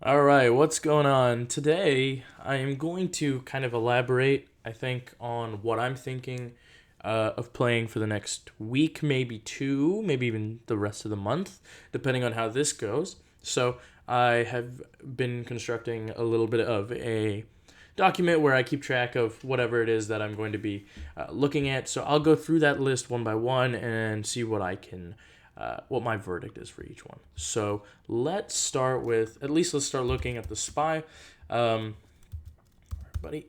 All right, what's going on? Today, I am going to kind of elaborate, I think, on what I'm thinking of playing for the next week, maybe two, maybe even the rest of the month, depending on how this goes. So, I have been constructing a little bit of a document where I keep track of whatever it is that I'm going to be looking at. So, I'll go through that list one by one and see what my verdict is for each one. So let's start looking at the spy. Um, buddy,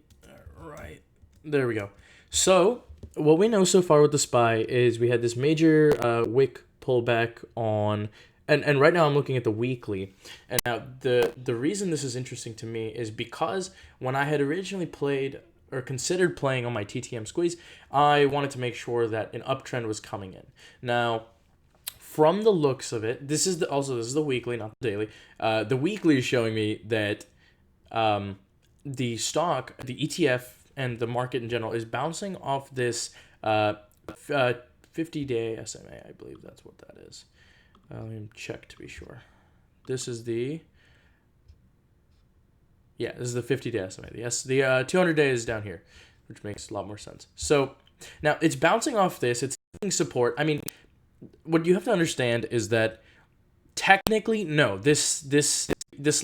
all right, there we go. So what we know so far with the spy is we had this major wick pullback on. And right now I'm looking at the weekly, and now the reason this is interesting to me is because when I had originally played or considered playing on my TTM squeeze, I wanted to make sure that an uptrend was coming in. Now, from the looks of it, this is the weekly, not the daily. The weekly is showing me that um, the stock, the ETF, and the market in general is bouncing off this 50-day SMA. I believe that's what that is. Let me check to be sure. This is the this is the 50-day SMA. The 200 day is down here, which makes a lot more sense. So now it's bouncing off this. It's hitting support. I mean, what you have to understand is that technically, no, this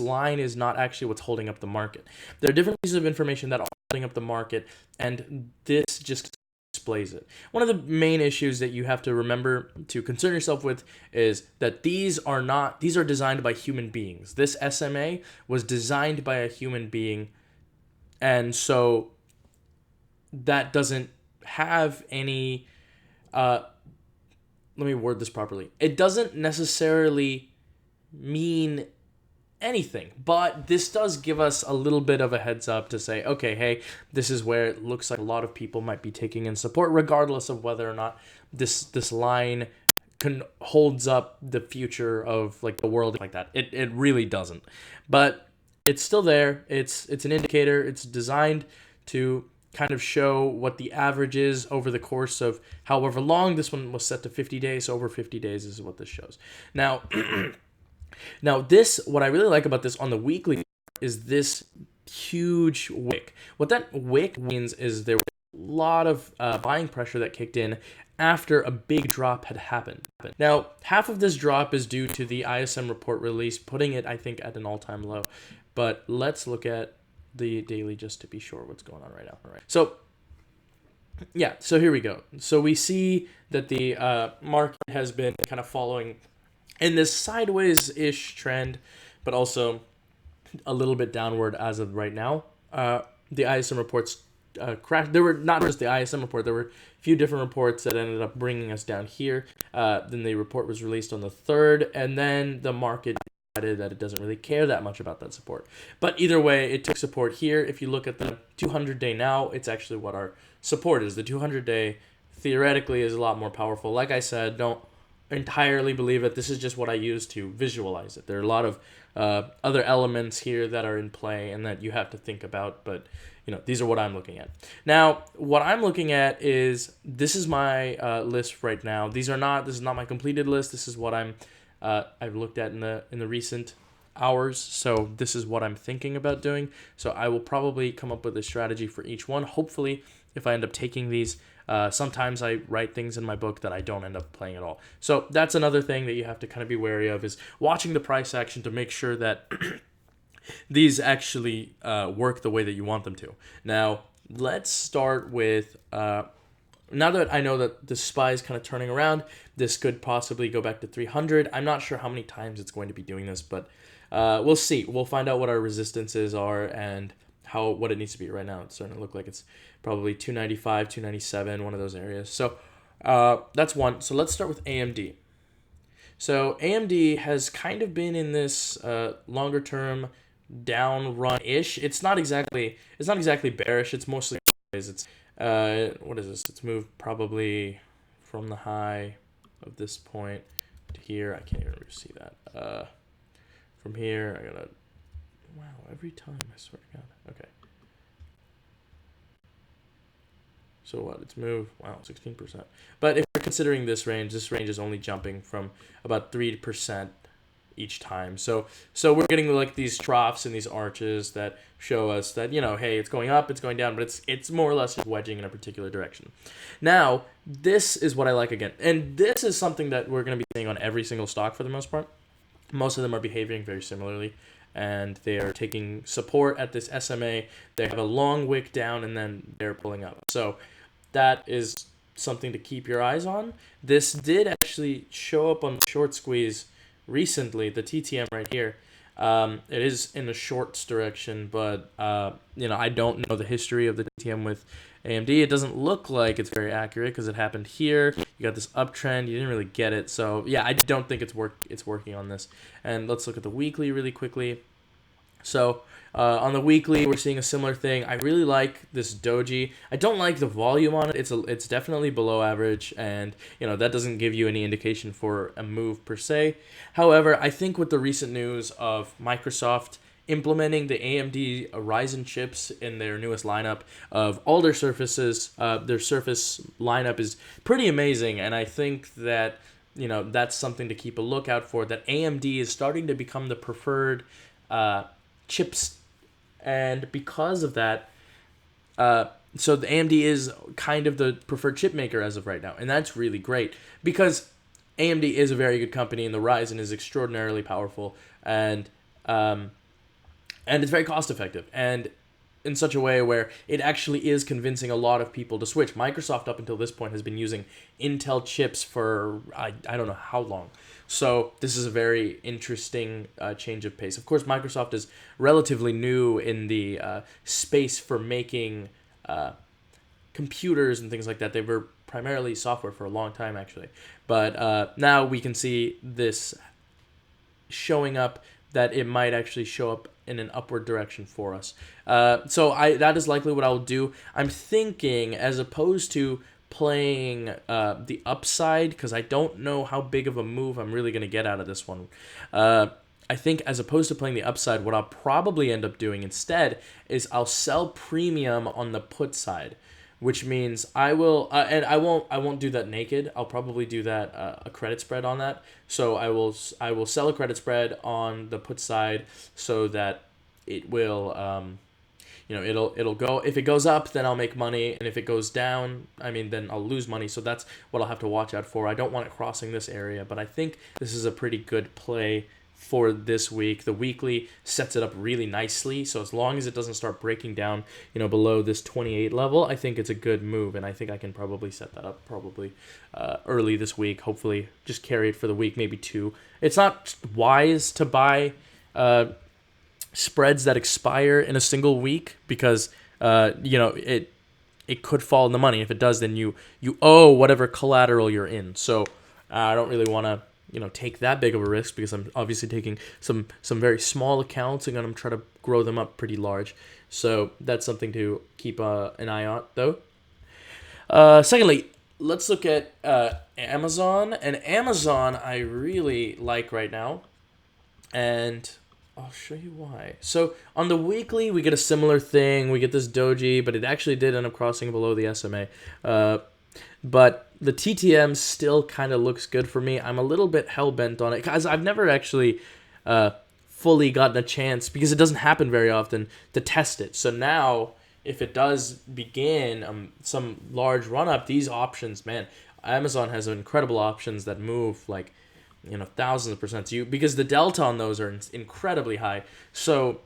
line is not actually what's holding up the market. There are different pieces of information that are holding up the market, and this just displays it. One of the main issues that you have to remember to concern yourself with is that these are designed by human beings. This SMA was designed by a human being, and so that doesn't have any let me word this properly. It doesn't necessarily mean anything, but this does give us a little bit of a heads up to say, okay, hey, this is where it looks like a lot of people might be taking in support, regardless of whether or not this line holds up the future of like the world like that. It really doesn't, but it's still there. It's an indicator. It's designed to kind of show what the average is over the course of however long. This one was set to 50 days. So over 50 days is what this shows. Now, what I really like about this on the weekly is this huge wick. What that wick means is there was a lot of buying pressure that kicked in after a big drop had happened. Now, half of this drop is due to the ISM report release, putting it, I think, at an all-time low. But let's look at the daily just to be sure what's going on right now. All right. So here we go. So we see that the market has been kind of following in this sideways-ish trend, but also a little bit downward as of right now. The ISM reports crashed. There were not just the ISM report. There were a few different reports that ended up bringing us down here. Then the report was released on the 3rd, and then the market decided that it doesn't really care that much about that support. But either way, it took support here. If you look at the 200-day now, it's actually what our support is. The 200-day theoretically is a lot more powerful. Like I said, don't entirely believe it. This is just what I use to visualize it. There are a lot of other elements here that are in play and that you have to think about, but these are what I'm looking at. Now, what I'm looking at is this is my list right now. This is not my completed list. This is what I've looked at in the recent hours. So this is what I'm thinking about doing. So I will probably come up with a strategy for each one. Hopefully, if I end up taking these, sometimes I write things in my book that I don't end up playing at all. So that's another thing that you have to kind of be wary of, is watching the price action to make sure that these actually work the way that you want them to. Now, let's start with, now that I know that the SPY is kind of turning around, this could possibly go back to 300. I'm not sure how many times it's going to be doing this, but we'll see. We'll find out what our resistances are and what it needs to be. Right now it's starting to look like it's probably 295, 297, one of those areas. So that's one. So let's start with AMD. So AMD has kind of been in this longer term down run ish. It's not exactly bearish. It's mostly what is this? It's moved probably from the high of this point to here. I can't even really see that. From here, I gotta. Wow, every time, I swear to God. Okay. So what? It's moved. Wow, 16%. But if you're considering this range is only jumping from about 3% each time. So we're getting like these troughs and these arches that show us that, hey, it's going up, it's going down, but it's more or less just wedging in a particular direction. Now, this is what I like again. And this is something that we're going to be seeing on every single stock for the most part. Most of them are behaving very similarly, and they are taking support at this SMA. They have a long wick down, and then they're pulling up. So that is something to keep your eyes on. This did actually show up on the short squeeze recently, the TTM right here. It is in the shorts direction, but I don't know the history of the TTM with AMD. It doesn't look like it's very accurate because it happened here. You got this uptrend. You didn't really get it. So yeah, I don't think it's working on this. And let's look at the weekly really quickly. So on the weekly, we're seeing a similar thing. I really like this doji. I don't like the volume on it. It's definitely below average, and that doesn't give you any indication for a move per se. However, I think with the recent news of Microsoft implementing the AMD Ryzen chips in their newest lineup of all their Surfaces, their Surface lineup is pretty amazing, and I think that that's something to keep a lookout for. That AMD is starting to become the preferred chips, and because of that, so the AMD is kind of the preferred chip maker as of right now, and that's really great because AMD is a very good company, and the Ryzen is extraordinarily powerful, and it's very cost effective, and in such a way where it actually is convincing a lot of people to switch. Microsoft up until this point has been using Intel chips for I don't know how long. So this is a very interesting change of pace. Of course, Microsoft is relatively new in the space for making computers and things like that. They were primarily software for a long time, actually. But now we can see this showing up, that it might actually show up in an upward direction for us. So that is likely what I'll do. I'm thinking, as opposed to playing the upside, because I don't know how big of a move I'm really going to get out of this one. I think as opposed to playing the upside, what I'll probably end up doing instead is I'll sell premium on the put side, which means I will, and I won't do that naked. I'll probably do that a credit spread on that. So I will sell a credit spread on the put side so that it will, it'll go. If it goes up, then I'll make money, and if it goes down, then I'll lose money. So that's what I'll have to watch out for. I don't want it crossing this area, but I think this is a pretty good play for this week. The weekly sets it up really nicely, so as long as it doesn't start breaking down, below this 28 level, I think it's a good move, and I think I can probably set that up early this week. Hopefully, just carry it for the week, maybe 2. It's not wise to buy spreads that expire in a single week because it could fall in the money. If it does, then you owe whatever collateral you're in. So I don't really want to take that big of a risk because I'm obviously taking some very small accounts and I'm going to try to grow them up pretty large. So that's something to keep an eye on, though. Secondly, let's look at Amazon. And Amazon I really like right now, and I'll show you why. So on the weekly, we get a similar thing. We get this doji, but it actually did end up crossing below the SMA. But the TTM still kind of looks good for me. I'm a little bit hell-bent on it because I've never actually fully gotten a chance, because it doesn't happen very often, to test it. So now, if it does begin some large run-up, these options, man, Amazon has incredible options that move like thousands of percent to you, because the delta on those are incredibly high. So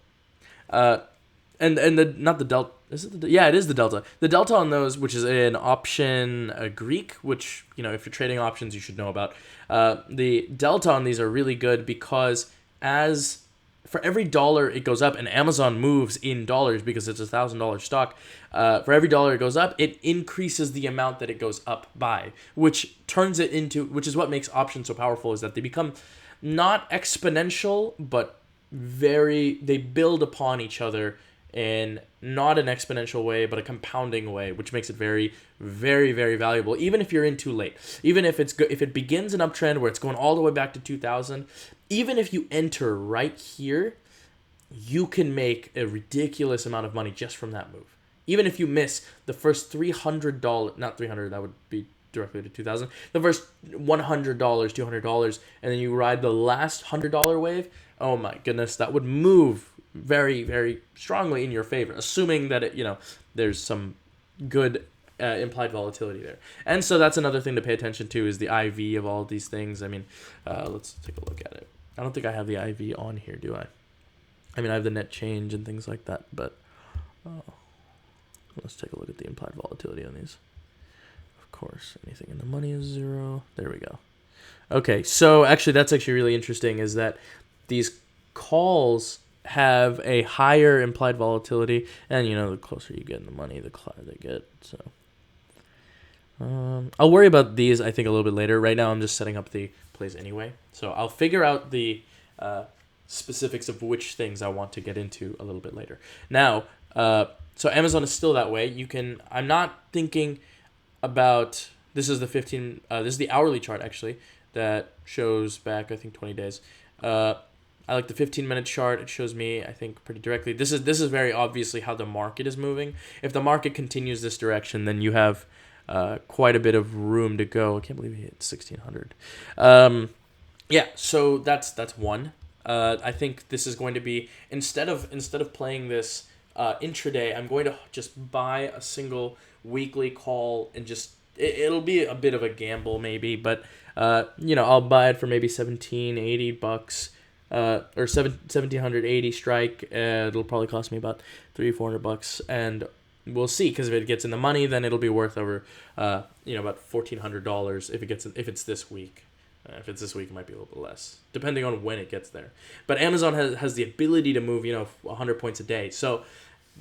and the not the delta, is it yeah, it is the delta. The delta on those, which is an option Greek, which if you're trading options you should know about. The delta on these are really good because as for every dollar it goes up, and Amazon moves in dollars because it's $1,000 stock. For every dollar it goes up, it increases the amount that it goes up by, which is what makes options so powerful, is that they become not exponential, but they build upon each other in not an exponential way, but a compounding way, which makes it very, very, very valuable, even if you're in too late. Even if it begins an uptrend where it's going all the way back to 2000, even if you enter right here, you can make a ridiculous amount of money just from that move. Even if you miss the first $300, not 300, that would be directly to 2,000. The first $100, $200, and then you ride the last $100 wave. Oh my goodness, that would move very, very strongly in your favor, assuming that there's some good implied volatility there. And so that's another thing to pay attention to is the IV of all these things. I mean, let's take a look at it. I don't think I have the IV on here, do I? I mean, I have the net change and things like that, but let's take a look at the implied volatility on these. Of course, anything in the money is 0. There we go. Okay, so actually that's actually really interesting is that these calls have a higher implied volatility, and the closer you get in the money, the higher they get. So I'll worry about these, I think, a little bit later. Right now I'm just setting up the plays anyway, so I'll figure out the specifics of which things I want to get into a little bit later. Now, so Amazon is still that way. I'm not thinking about, this is the hourly chart actually that shows back, I think, 20 days. I like the 15-minute chart. It shows me, I think, pretty directly. This is very obviously how the market is moving. If the market continues this direction, then you have quite a bit of room to go. I can't believe he hit 1,600. Yeah, so that's one. I think this is going to be, instead of playing this intraday, I'm going to just buy a single weekly call and it'll be a bit of a gamble maybe, but I'll buy it for maybe $1,780 or 1,780 strike. It'll probably cost me about $300-$400, and we'll see, because if it gets in the money, then it'll be worth over about $1,400 if it's this week. If it's this week, it might be a little bit less, depending on when it gets there. But Amazon has the ability to move 100 points a day, so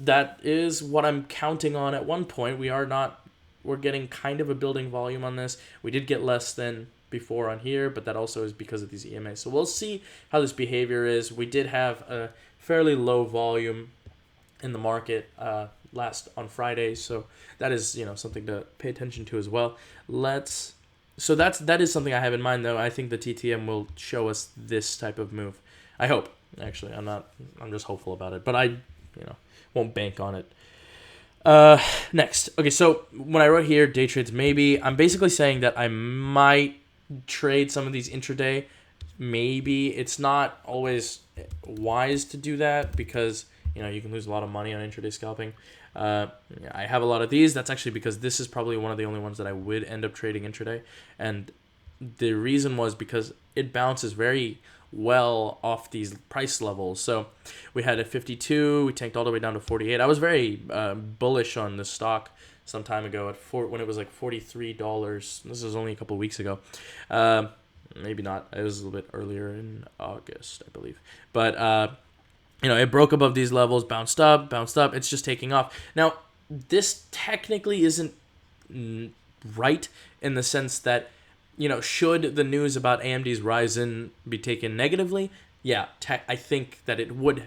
that is what I'm counting on. At one point, we're getting kind of a building volume on this. We did get less than before on here, but that also is because of these EMAs. So we'll see how this behavior is. We did have a fairly low volume in the market last on Friday, so that is something to pay attention to as well. So that is something I have in mind, though. I think the TTM will show us this type of move. I hope. Actually, I'm just hopeful about it, but I won't bank on it. Next. Okay, so when I wrote here, day trades maybe, I'm basically saying that I might trade some of these intraday. Maybe. It's not always wise to do that because, you can lose a lot of money on intraday scalping. I have a lot of these. That's actually because this is probably one of the only ones that I would end up trading intraday. And the reason was because it bounces very well off these price levels. So we had a 52, we tanked all the way down to 48. I was very bullish on this stock some time ago when it was like $43. This was only a couple of weeks ago. Maybe not. It was a little bit earlier in August, I believe. But it broke above these levels, bounced up. It's just taking off. Now, this technically isn't right in the sense that, should the news about AMD's Ryzen be taken negatively? Yeah, I think that it would.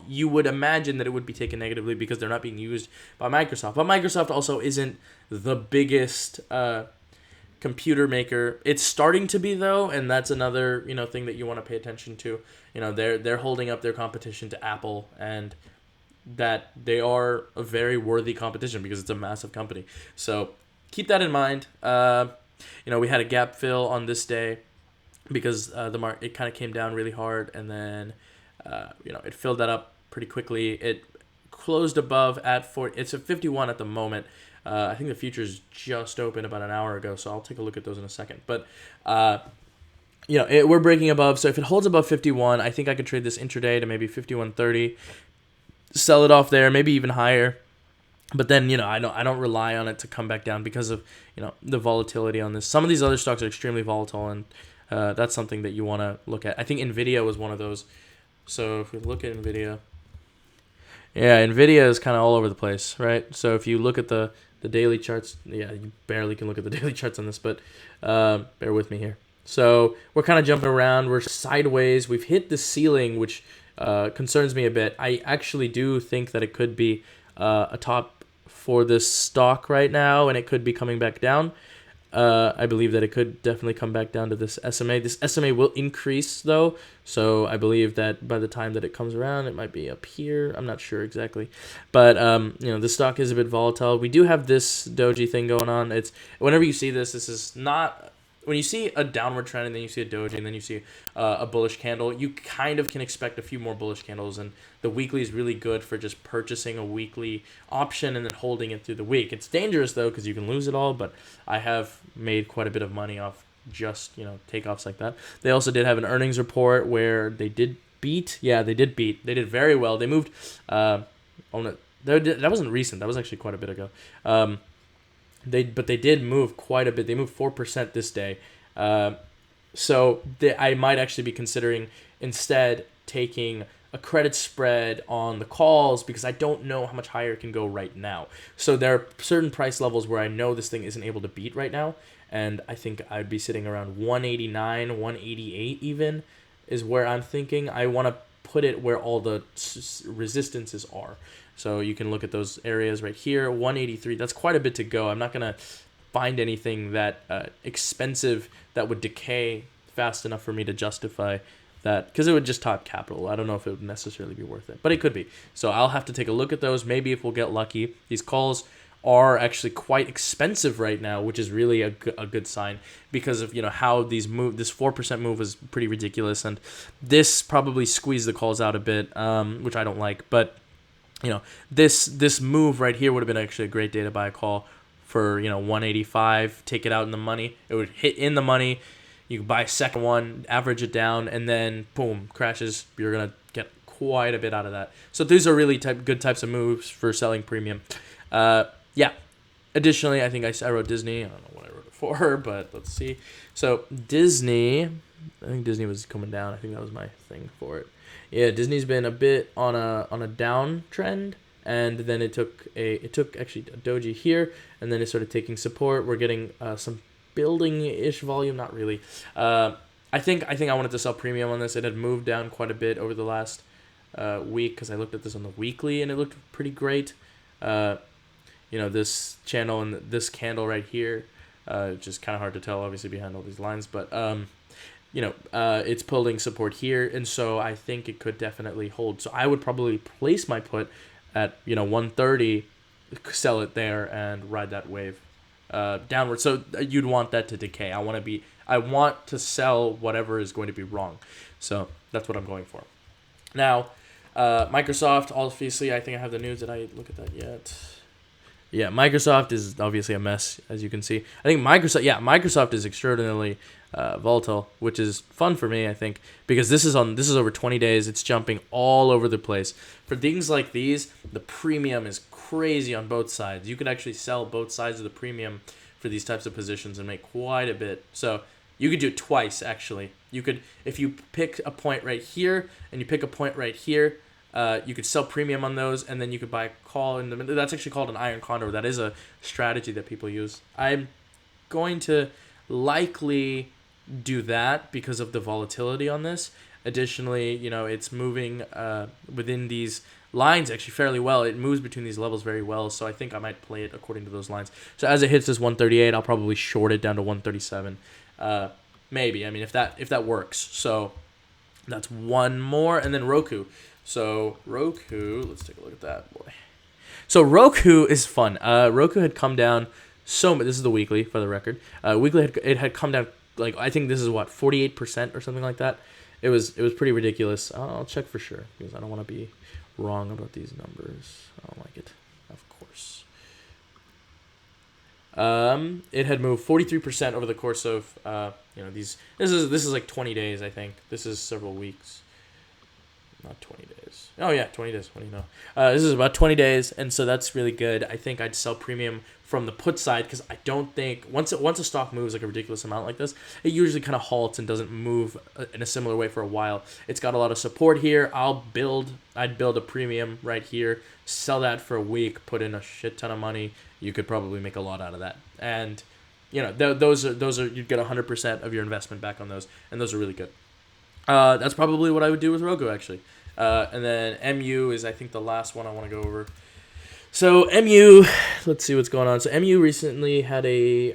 You would imagine that it would be taken negatively because they're not being used by Microsoft. But Microsoft also isn't the biggest computer maker. It's starting to be, though, and that's another thing that you want to pay attention to. They're holding up their competition to Apple, and that they are a very worthy competition because it's a massive company. So keep that in mind. We had a gap fill on this day because it kind of came down really hard, and then it filled that up pretty quickly. It closed above at 40. It's at 51 at the moment. I think the futures just opened about an hour ago, so I'll take a look at those in a second. But we're breaking above, so if it holds above 51, I think I could trade this intraday to maybe 51.30, sell it off there, maybe even higher. But then, I don't rely on it to come back down because of, the volatility on this. Some of these other stocks are extremely volatile, and that's something that you want to look at. I think NVIDIA was one of those. So if we look at NVIDIA, NVIDIA is kind of all over the place, right? So if you look at the daily charts, you barely can look at the daily charts on this, but bear with me here. So we're kind of jumping around. We're sideways. We've hit the ceiling, which concerns me a bit. I actually do think that it could be a top for this stock right now, and it could be coming back down. I believe that it could definitely come back down to this SMA. This SMA will increase though, so I believe that by the time that it comes around, it might be up here. I'm not sure exactly, but the stock is a bit volatile. We do have this doji thing going on. It's whenever you see this is not. When you see a downward trend and then you see a doji and then you see a bullish candle, you kind of can expect a few more bullish candles. And the weekly is really good for just purchasing a weekly option and then holding it through the week. It's dangerous though because you can lose it all, but I have made quite a bit of money off just takeoffs like that. They also did have an earnings report where they did beat. Yeah, they did beat. They did very well. They moved. That wasn't recent. That was actually quite a bit ago. They did move quite a bit. They moved 4% this day. So I might actually be considering instead taking a credit spread on the calls because I don't know how much higher it can go right now. So there are certain price levels where I know this thing isn't able to beat right now. And I think I'd be sitting around 189, 188 even is where I'm thinking. I want to put it where all the resistances are. So you can look at those areas right here, 183. That's quite a bit to go. I'm not going to find anything that expensive that would decay fast enough for me to justify that because it would just top capital. I don't know if it would necessarily be worth it, but it could be. So I'll have to take a look at those. Maybe if we'll get lucky. These calls are actually quite expensive right now, which is really a good sign because of how these move. This 4% move was pretty ridiculous, and this probably squeezed the calls out a bit, which I don't like, but. This move right here would have been actually a great day to buy a call for 185. Take it out in the money. It would hit in the money. You could buy a second one, average it down, and then boom, crashes. You're gonna get quite a bit out of that. So these are really good types of moves for selling premium. Yeah. Additionally, I think I wrote Disney. I don't know what I wrote it for, but let's see. So Disney, I think Disney was coming down. I think that was my thing for it. Yeah, Disney's been a bit on a downtrend, and then it took actually a doji here, and then it started taking support. We're getting some building-ish volume, not really. I think I wanted to sell premium on this. It had moved down quite a bit over the last week because I looked at this on the weekly and it looked pretty great. This channel and this candle right here, just kind of hard to tell obviously behind all these lines, but it's pulling support here, and so I think it could definitely hold. So I would probably place my put at 130, sell it there, and ride that wave downward. So you'd want that to decay. I want to sell whatever is going to be wrong. So that's what I'm going for. Now, Microsoft, obviously, I think I have the news. Did I look at that yet? Yeah, Microsoft is obviously a mess, as you can see. I think Microsoft is extraordinarily volatile, which is fun for me, I think, because this is over 20 days. It's jumping all over the place. For things like these, the premium is crazy on both sides. You could actually sell both sides of the premium for these types of positions and make quite a bit. So you could do it twice, actually. You could, if you pick a point right here and you pick a point right here, you could sell premium on those, and then you could buy a call in the middle. That's actually called an iron condor. That is a strategy that people use. I'm going to likely do that because of the volatility on this. Additionally, it's moving within these lines actually fairly well. It moves between these levels very well, so I think I might play it according to those lines. So as it hits this 138, I'll probably short it down to 137. Maybe. I mean, if that works. So that's one more, and then Roku. So Roku, let's take a look at that, boy. So Roku is fun. Roku had come down so much. This is the weekly, for the record. Weekly, it had come down, like, I think this is 48% or something like that. It was pretty ridiculous. I'll check for sure because I don't want to be wrong about these numbers. I don't like it, of course. It had moved 43% over the course of these. This is like 20 days, I think. This is several weeks. Not 20 days. Oh, yeah, 20 days. What do you know? This is about 20 days, and so that's really good. I think I'd sell premium from the put side because I don't think once a stock moves like a ridiculous amount like this, it usually kind of halts and doesn't move in a similar way for a while. It's got a lot of support here. I'd build a premium right here, sell that for a week, put in a shit ton of money. You could probably make a lot out of that. And those are you'd get 100% of your investment back on those, and those are really good. That's probably what I would do with Roku, actually. And then MU is, I think, the last one I want to go over. So MU, let's see what's going on. So MU recently had a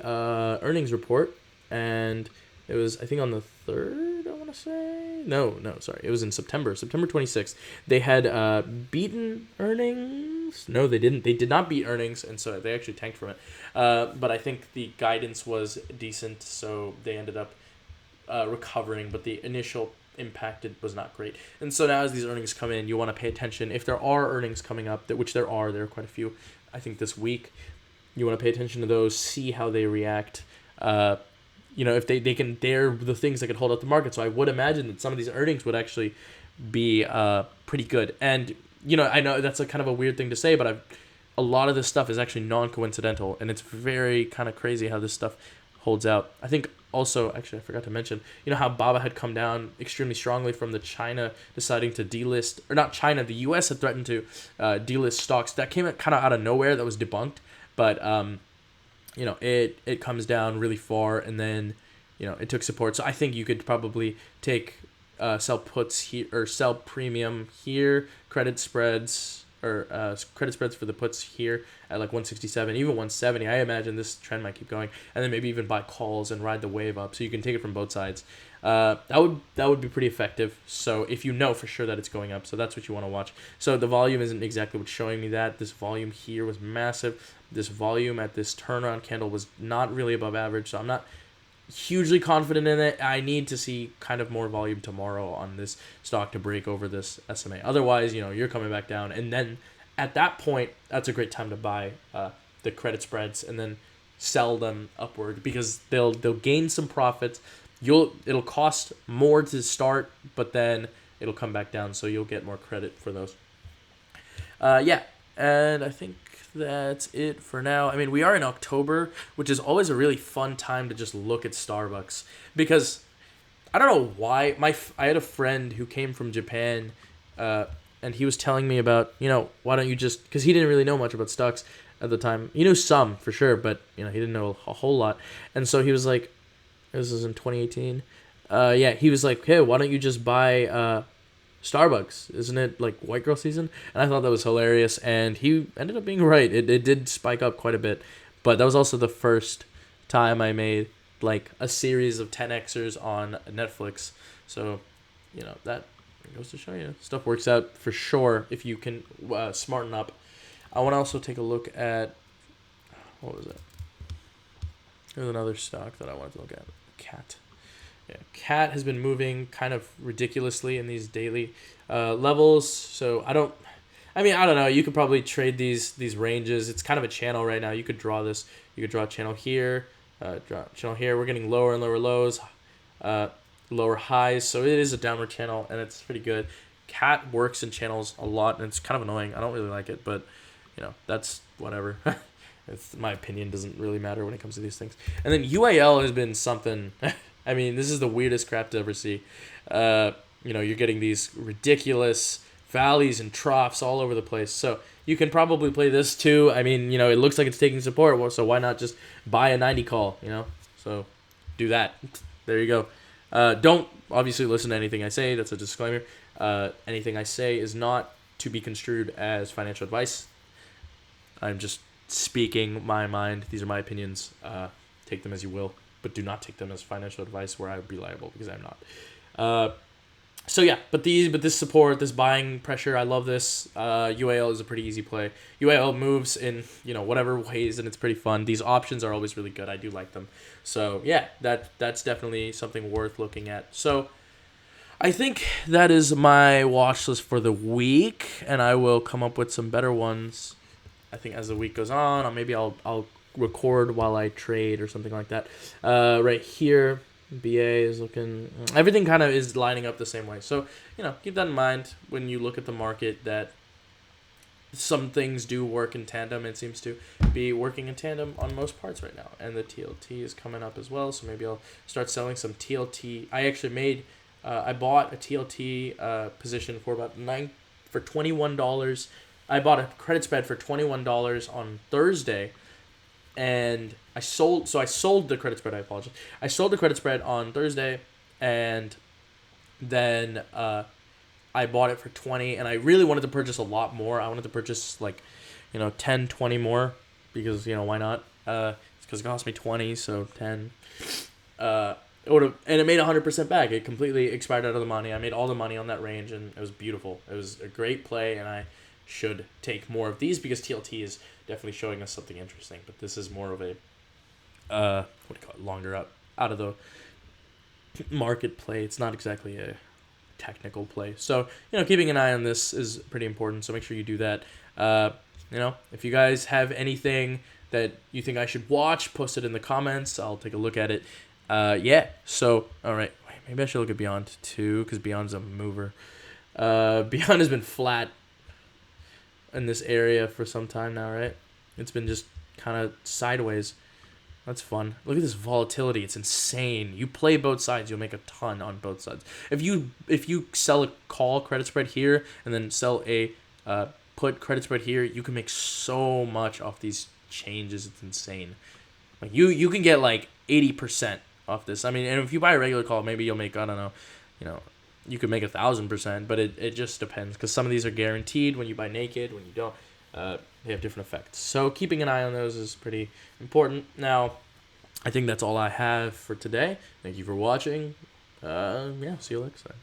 earnings report, and it was, I think, on the 3rd, I want to say. No, sorry. It was in September 26th. They had beaten earnings. No, they didn't. They did not beat earnings, and so they actually tanked from it. But I think the guidance was decent, so they ended up recovering, but the initial impact was not great. And so now as these earnings come in, you want to pay attention. If there are earnings coming up, which there are quite a few, I think this week, you want to pay attention to those, see how they react. If they're the things that can hold up the market. So I would imagine that some of these earnings would actually be pretty good. And, I know that's a kind of a weird thing to say, but a lot of this stuff is actually non-coincidental, and it's very kind of crazy how this stuff holds out. I think also, actually, I forgot to mention, how BABA had come down extremely strongly from the China deciding to delist, or not China, the U.S. had threatened to delist stocks. That came kind of out of nowhere. That was debunked, but it comes down really far, and then it took support. So I think you could probably take sell puts here or sell premium here, credit spreads for the puts here at like 167, even 170. I imagine this trend might keep going, and then maybe even buy calls and ride the wave up, so you can take it from both sides. That would be pretty effective. So if you know for sure that it's going up, so that's what you want to watch. So the volume isn't exactly what's showing me that. This volume here was massive. This volume at this turnaround candle was not really above average, so I'm not hugely confident in it. I need to see kind of more volume tomorrow on this stock to break over this SMA. Otherwise, you're coming back down, and then at that point, that's a great time to buy the credit spreads and then sell them upward, because they'll gain some profits. It'll cost more to start, but then it'll come back down, so you'll get more credit for those. And I think that's it for now. I mean, we are in October, which is always a really fun time to just look at Starbucks, because I don't know why. I had a friend who came from Japan, and he was telling me about, why don't you just, because he didn't really know much about stocks at the time. He knew some for sure, but he didn't know a whole lot. And so he was like, this was in 2018. He was like, hey, why don't you just buy Starbucks? Isn't it like white girl season? And I thought that was hilarious, and he ended up being right. It did spike up quite a bit, but that was also the first time I made like a series of 10xers on Netflix. So, that goes to show you stuff works out for sure if you can smarten up. I want to also take a look at, what was it? There's another stock that I wanted to look at. CAT. Yeah, CAT has been moving kind of ridiculously in these daily levels. So I don't know. You could probably trade these ranges. It's kind of a channel right now. You could draw this. You could draw a channel here, draw a channel here. We're getting lower and lower lows, lower highs. So it is a downward channel, and it's pretty good. CAT works in channels a lot, and it's kind of annoying. I don't really like it, but that's whatever. It's, my opinion doesn't really matter when it comes to these things. And then UAL has been something. I mean, this is the weirdest crap to ever see. You're getting these ridiculous valleys and troughs all over the place. So you can probably play this too. I mean, it looks like it's taking support. So why not just buy a 90 call, So do that. There you go. Don't obviously listen to anything I say. That's a disclaimer. Anything I say is not to be construed as financial advice. I'm just speaking my mind. These are my opinions. Take them as you will, but do not take them as financial advice where I would be liable, because I'm not. But this support, this buying pressure, I love this. UAL is a pretty easy play. UAL moves in whatever ways, and it's pretty fun. These options are always really good. I do like them. So yeah, that's definitely something worth looking at. So I think that is my watch list for the week, and I will come up with some better ones, I think, as the week goes on, or maybe I'll record while I trade or something like that. Right here, BA is looking, everything kind of is lining up the same way. So, keep that in mind when you look at the market, that some things do work in tandem. It seems to be working in tandem on most parts right now. And the TLT is coming up as well, so maybe I'll start selling some TLT. I actually I bought a TLT position for for $21. I bought a credit spread for $21 on Thursday, and I sold the credit spread. I apologize. I sold the credit spread on Thursday, and then I bought it for $20, and I really wanted to purchase a lot more. I wanted to purchase like, 10, 20 more because, why not? It's because it cost me 20, so 10. It would have, and it made 100% back. It completely expired out of the money. I made all the money on that range, and it was beautiful. It was a great play, and I should take more of these because TLT is definitely showing us something interesting. But this is more of a, what do you call it, longer out of the market play. It's not exactly a technical play. So, keeping an eye on this is pretty important. So make sure you do that. If you guys have anything that you think I should watch, post it in the comments. I'll take a look at it. Yeah. So, all right. Maybe I should look at Beyond too, because Beyond's a mover. Beyond has been flat in this area for some time now, right? It's been just kind of sideways. That's fun. Look at this volatility. It's insane. You play both sides, you'll make a ton on both sides. If you sell a call credit spread here and then sell a put credit spread here, you can make so much off these changes. It's insane. Like you can get like 80% off this. I mean, and if you buy a regular call, maybe you'll make, I don't know, you could make 1,000%, but it just depends because some of these are guaranteed when you buy naked. When you don't, they have different effects. So keeping an eye on those is pretty important. Now, I think that's all I have for today. Thank you for watching. Yeah, see you next time.